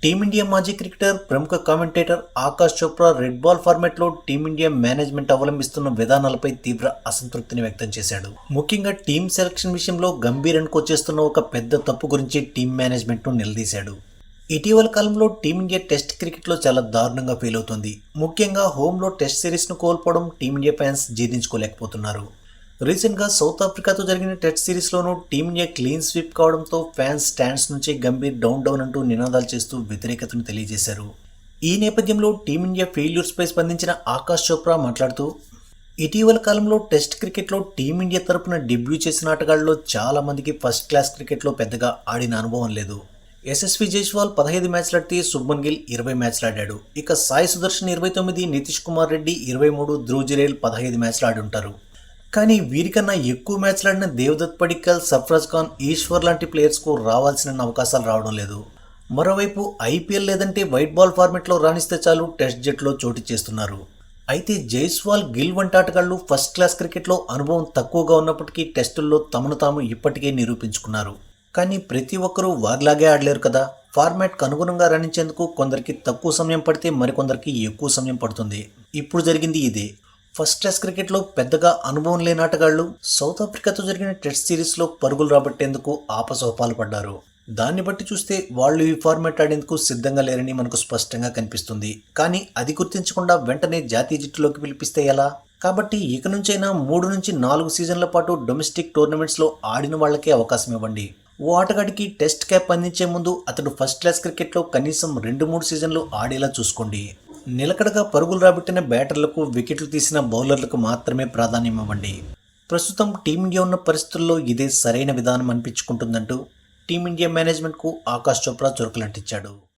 Team India మాజీ cricketer ప్రముఖ commentator Akash Chopra red ball ఫార్మాట్లో టీమిండియా మేనేజ్మెంట్ అవలంబిస్తున్న విధానాలపై తీవ్ర అసంతృప్తిని వ్యక్తం చేశాడు. ముఖ్యంగా టీం సెలక్షన్ విషయంలో గంభీర్ అనుకోచేస్తున్న ఒక పెద్ద తప్పు గురించి టీం మేనేజ్మెంట్ను నిలదీశాడు. ఇటీవల కాలంలో టీమిండియా టెస్ట్ క్రికెట్లో చాలా దారుణంగా ఫెయిల్ అవుతుంది. ముఖ్యంగా హోంలో టెస్ట్ సిరీస్ను కోల్పోవడం టీమిండియా ఫ్యాన్స్ జీర్ణించుకోలేకపోతున్నారు. రీసెంట్గా సౌత్ ఆఫ్రికాతో జరిగిన టెస్ట్ సిరీస్లోనూ టీమిండియా క్లీన్ స్వీప్ కావడంతో ఫ్యాన్స్ స్టాండ్స్ నుంచి గంభీర్ డౌన్ అంటూ నినాదాలు చేస్తూ వ్యతిరేకతను తెలియజేశారు. ఈ నేపథ్యంలో టీమిండియా ఫెయిల్యూర్స్పై స్పందించిన ఆకాష్ చోప్రా మాట్లాడుతూ, ఇటీవల కాలంలో టెస్ట్ క్రికెట్లో టీమిండియా తరపున డెబ్యూ చేసిన ఆటగాళ్లలో చాలా మందికి ఫస్ట్ క్లాస్ క్రికెట్లో పెద్దగా ఆడిన అనుభవం లేదు. యశస్వి జైస్వాల్ 15 మ్యాచ్లు ఆడితే శుభ్మన్ గిల్ 20 మ్యాచ్లు ఆడాడు. ఇక సాయి సుదర్శన్ 29, నితీష్ కుమార్ రెడ్డి 23, ధ్రువ్ జురేల్ 15 మ్యాచ్లు ఆడి ఉంటారు. కానీ వీరికన్నా ఎక్కువ మ్యాచ్లు ఆడిన దేవదత్ పడిక్కల్, సర్ఫరాజ్ ఖాన్, ఈశ్వర్ లాంటి ప్లేయర్స్కు రావాల్సిన అవకాశాలు రావడం లేదు. మరోవైపు ఐపీఎల్ లేదంటే వైట్ బాల్ ఫార్మెట్లో రాణిస్తే చాలు టెస్ట్ జట్లో చోటు చేస్తున్నారు. అయితే జైస్వాల్, గిల్ వంటి ఆటగాళ్లు ఫస్ట్ క్లాస్ క్రికెట్లో అనుభవం తక్కువగా ఉన్నప్పటికీ టెస్టుల్లో తమను తాము ఇప్పటికే నిరూపించుకున్నారు. కానీ ప్రతి ఒక్కరూ వారిలాగే ఆడలేరు కదా. ఫార్మాట్కు అనుగుణంగా రాణించేందుకు కొందరికి తక్కువ సమయం పడితే మరికొందరికి ఎక్కువ సమయం పడుతుంది. ఇప్పుడు జరిగింది ఇదే. ఫస్ట్ టెస్ట్ క్రికెట్లో పెద్దగా అనుభవం లేని ఆటగాళ్లు సౌత్ ఆఫ్రికాతో జరిగిన టెస్ట్ సిరీస్లో పరుగులు రాబట్టేందుకు ఆపసోపాలు పడ్డారు. దాన్ని బట్టి చూస్తే వాళ్ళు ఈ ఫార్మాట్ ఆడేందుకు సిద్ధంగా లేరని మనకు స్పష్టంగా కనిపిస్తుంది. కానీ అది గుర్తించకుండా వెంటనే జాతీయ జట్టులోకి పిలిపిస్తే ఎలా? కాబట్టి ఇక నుంచైనా 3 నుంచి 4 సీజన్ల పాటు డొమెస్టిక్ టోర్నమెంట్స్లో ఆడిన వాళ్ళకే అవకాశం ఇవ్వండి. ఓ ఆటగాడికి టెస్ట్ క్యాప్ అందించే ముందు అతడు ఫస్ట్ క్లాస్ క్రికెట్లో కనీసం 2-3 సీజన్లు ఆడేలా చూసుకోండి. నిలకడగా పరుగులు రాబట్టిన బ్యాటర్లకు, వికెట్లు తీసిన బౌలర్లకు మాత్రమే ప్రాధాన్యం ఇవ్వండి. ప్రస్తుతం టీమిండియా ఉన్న పరిస్థితుల్లో ఇదే సరైన విధానం అనిపించుకుంటుందంటూ టీమిండియా మేనేజ్మెంట్కు ఆకాష్ చోప్రా చురకలంటించాడు.